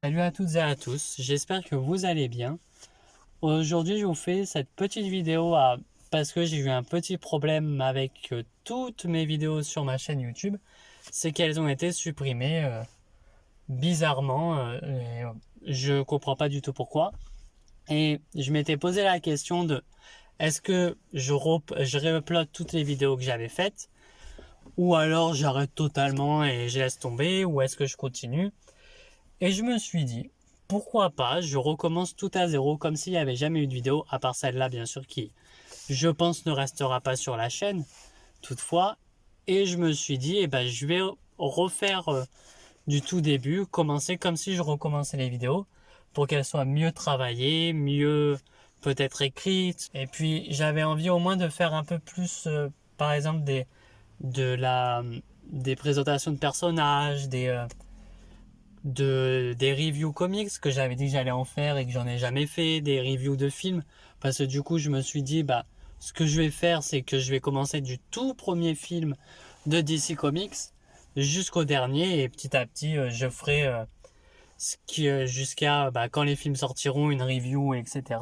Salut à toutes et à tous, j'espère que vous allez bien. Aujourd'hui, je vous fais cette petite vidéo parce que j'ai eu un petit problème avec toutes mes vidéos sur ma chaîne YouTube. C'est qu'elles ont été supprimées bizarrement. Je comprends pas du tout pourquoi. Et je m'étais posé la question de est-ce que je réupload toutes les vidéos que j'avais faites ou alors j'arrête totalement et je laisse tomber ou est-ce que je continue? Et je me suis dit, pourquoi pas, je recommence tout à zéro comme s'il n'y avait jamais eu de vidéo, à part celle-là bien sûr qui, je pense, ne restera pas sur la chaîne, toutefois. Et je me suis dit, eh ben, je vais refaire du tout début, commencer comme si je recommençais les vidéos, pour qu'elles soient mieux travaillées, mieux peut-être écrites. Et puis j'avais envie au moins de faire un peu plus, par exemple, de la, des présentations de personnages, des reviews comics que j'avais dit que j'allais en faire et que j'en ai jamais fait, des reviews de films, parce que du coup je me suis dit bah ce que je vais faire c'est que je vais commencer du tout premier film de DC Comics jusqu'au dernier et petit à petit je ferai jusqu'à quand les films sortiront une review etc.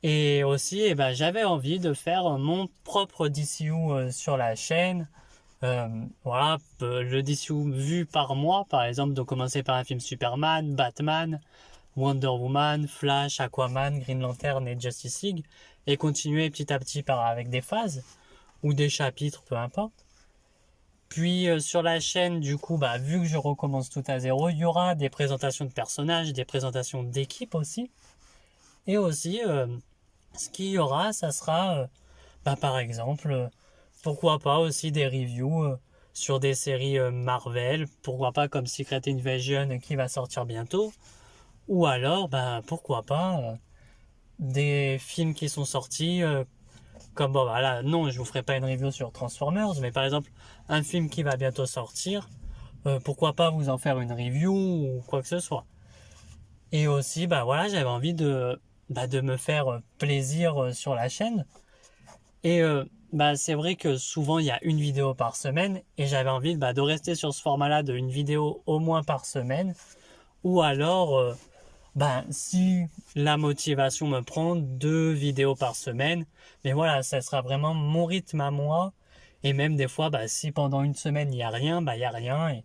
Et aussi j'avais envie de faire mon propre DCU sur la chaîne. Voilà, le DCU vu par mois, par exemple, de commencer par un film Superman, Batman, Wonder Woman, Flash, Aquaman, Green Lantern et Justice League, et continuer petit à petit avec des phases, ou des chapitres, peu importe. Puis sur la chaîne, du coup, vu que je recommence tout à zéro, il y aura des présentations de personnages, des présentations d'équipes aussi. Et aussi, ce qu'il y aura, ça sera, par exemple, pourquoi pas aussi des reviews sur des séries Marvel, pourquoi pas comme Secret Invasion qui va sortir bientôt, ou alors pourquoi pas des films qui sont sortis comme bon voilà non je vous ferai pas une review sur Transformers mais par exemple un film qui va bientôt sortir, pourquoi pas vous en faire une review ou quoi que ce soit. Et aussi voilà j'avais envie de me faire plaisir sur la chaîne. Et c'est vrai que souvent il y a une vidéo par semaine et j'avais envie de rester sur ce format-là de une vidéo au moins par semaine. Ou alors, si la motivation me prend, 2 vidéos par semaine. Mais voilà, ça sera vraiment mon rythme à moi. Et même des fois, si pendant une semaine il n'y a rien, il n'y a rien. Et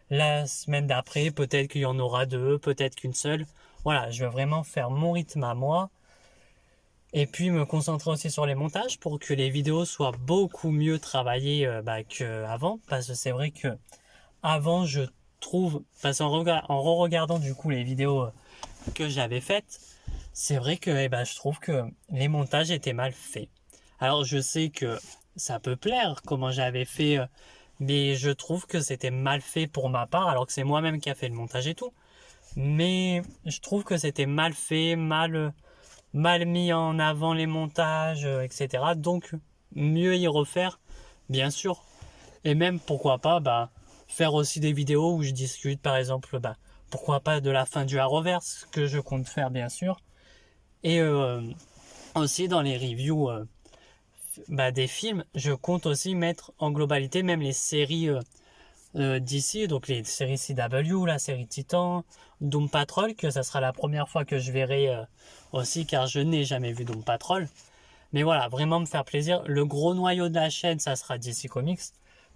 la semaine d'après, peut-être qu'il y en aura 2, peut-être qu'une seule. Voilà, je veux vraiment faire mon rythme à moi. Et puis me concentrer aussi sur les montages pour que les vidéos soient beaucoup mieux travaillées qu'avant. Parce que c'est vrai que avant je trouve, parce qu'en re-regardant du coup les vidéos que j'avais faites, c'est vrai que je trouve que les montages étaient mal faits. Alors je sais que ça peut plaire comment j'avais fait, mais je trouve que c'était mal fait pour ma part, alors que c'est moi-même qui a fait le montage et tout. Mais je trouve que c'était mal fait, mal mis en avant les montages, etc. Donc mieux y refaire, bien sûr. Et même pourquoi pas faire aussi des vidéos où je discute par exemple pourquoi pas de la fin du Arrowverse que je compte faire bien sûr. Et aussi dans les reviews des films, je compte aussi mettre en globalité même les séries d'ici, donc les séries CW, la série Titan, Doom Patrol, que ça sera la première fois que je verrai aussi, car je n'ai jamais vu Doom Patrol. Mais voilà, vraiment me faire plaisir. Le gros noyau de la chaîne, ça sera DC Comics,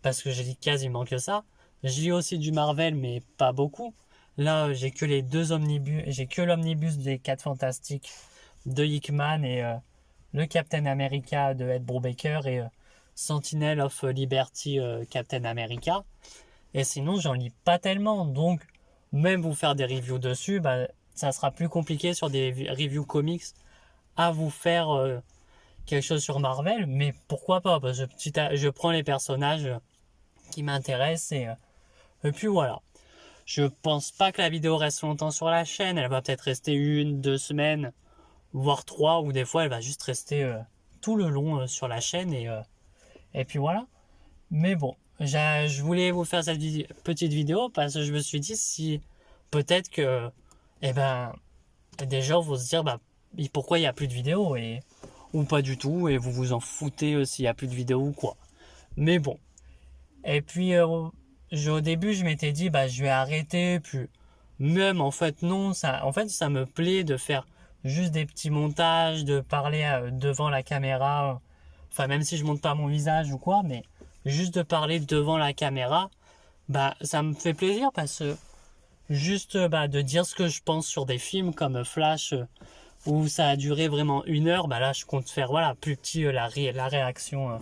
parce que je lis quasiment que ça. Je lis aussi du Marvel, mais pas beaucoup. Là, j'ai que les 2 omnibus, j'ai que l'omnibus des 4 Fantastiques de Hickman et le Captain America de Ed Brubaker et Sentinel of Liberty Captain America. Et sinon, j'en lis pas tellement. Donc, même vous faire des reviews dessus, ça sera plus compliqué sur des reviews comics à vous faire quelque chose sur Marvel. Mais pourquoi pas? Parce que je prends les personnages qui m'intéressent et puis voilà. Je pense pas que la vidéo reste longtemps sur la chaîne. Elle va peut-être rester 1, 2 semaines, voire 3, ou des fois elle va juste rester tout le long sur la chaîne et puis voilà. Mais bon, je voulais vous faire cette petite vidéo parce que je me suis dit si peut-être que des gens vont se dire pourquoi il n'y a plus de vidéos ou pas du tout et vous vous en foutez s'il n'y a plus de vidéos ou quoi. Mais bon. Et puis au début je m'étais dit je vais arrêter puis Même en fait non, ça me plaît de faire juste des petits montages, de parler devant la caméra, enfin même si je monte pas mon visage ou quoi, mais juste de parler devant la caméra, bah ça me fait plaisir parce que juste de dire ce que je pense sur des films comme Flash où ça a duré vraiment 1 heure, bah là je compte faire voilà plus petit la réaction.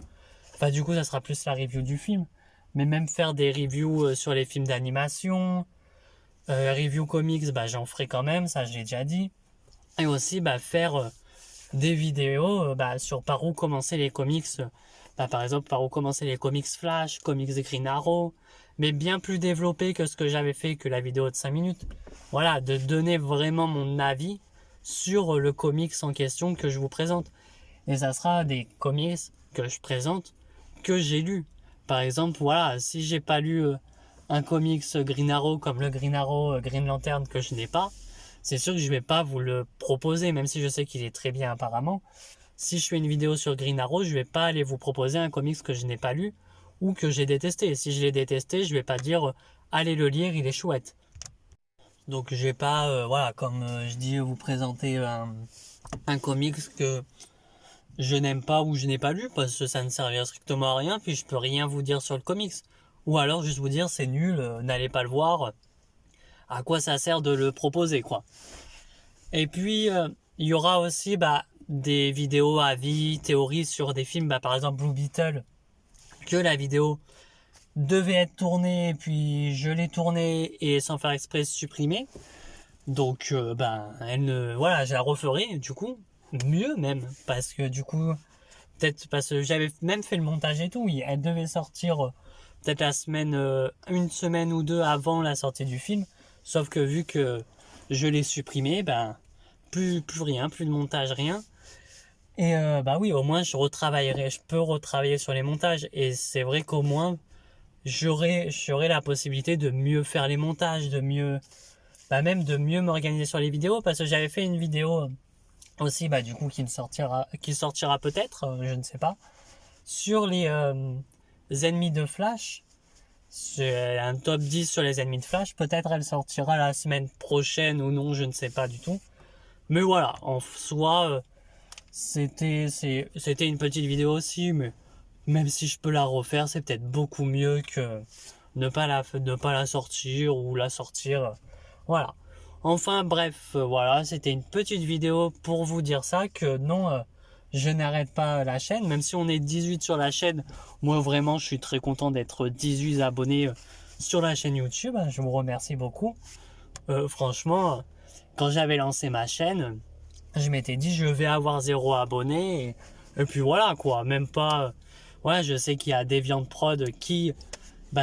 Enfin du coup ça sera plus la review du film, mais même faire des reviews sur les films d'animation, review comics, bah j'en ferai quand même, ça je l'ai déjà dit. Et aussi faire des vidéos sur par où commencer les comics. Par exemple par où commencer les comics Flash, comics Green Arrow, mais bien plus développé que ce que j'avais fait que la vidéo de 5 minutes. Voilà, de donner vraiment mon avis sur le comics en question que je vous présente. Et ça sera des comics que je présente, que j'ai lu. Par exemple, voilà, si j'ai pas lu un comics Green Arrow comme le Green Arrow Green Lantern que je n'ai pas, c'est sûr que je vais pas vous le proposer, même si je sais qu'il est très bien apparemment. Si je fais une vidéo sur Green Arrow, je vais pas aller vous proposer un comics que je n'ai pas lu ou que j'ai détesté. Si je l'ai détesté, je vais pas dire allez le lire, il est chouette. Donc je vais pas, voilà, comme je dis, vous présenter un comics que je n'aime pas ou je n'ai pas lu parce que ça ne servira strictement à rien, puis je peux rien vous dire sur le comics. Ou alors juste vous dire c'est nul, n'allez pas le voir, à quoi ça sert de le proposer quoi. Et puis il y aura aussi des vidéos avis, théories sur des films, par exemple Blue Beetle, que la vidéo devait être tournée, puis je l'ai tournée et sans faire exprès supprimée. Donc voilà, je la referai du coup, mieux même, parce que du coup, peut-être parce que j'avais même fait le montage et tout, oui, elle devait sortir peut-être une semaine ou deux avant la sortie du film, sauf que vu que je l'ai supprimé, plus rien, plus de montage, rien. Et oui, au moins je peux retravailler sur les montages, et c'est vrai qu'au moins j'aurai la possibilité de mieux faire les montages, de mieux même de mieux m'organiser sur les vidéos, parce que j'avais fait une vidéo aussi du coup qui sortira peut-être, je ne sais pas, sur les ennemis de Flash. C'est un top 10 sur les ennemis de Flash, peut-être elle sortira la semaine prochaine ou non, je ne sais pas du tout. Mais voilà, en soi c'était une petite vidéo aussi, mais même si je peux la refaire, c'est peut-être beaucoup mieux que ne pas la sortir ou la sortir. Voilà. Enfin bref, voilà, c'était une petite vidéo pour vous dire ça, que non, je n'arrête pas la chaîne, même si on est 18 sur la chaîne. Moi vraiment, je suis très content d'être 18 abonnés sur la chaîne YouTube. Je vous remercie beaucoup. Franchement, quand j'avais lancé ma chaîne, je m'étais dit je vais avoir 0 abonnés. Et puis voilà quoi, même pas... Ouais, je sais qu'il y a Deviant Prod qui...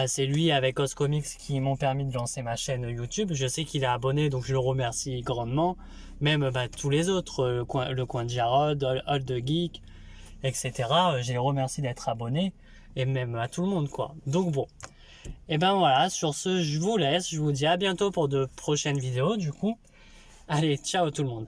c'est lui avec Os Comics qui m'ont permis de lancer ma chaîne YouTube. Je sais qu'il est abonné, donc je le remercie grandement. Même tous les autres, le coin de Jarod, All the Geek, etc. Je les remercie d'être abonnés, et même à tout le monde quoi. Donc bon, et voilà, sur ce je vous laisse, je vous dis à bientôt pour de prochaines vidéos du coup. Allez, ciao tout le monde.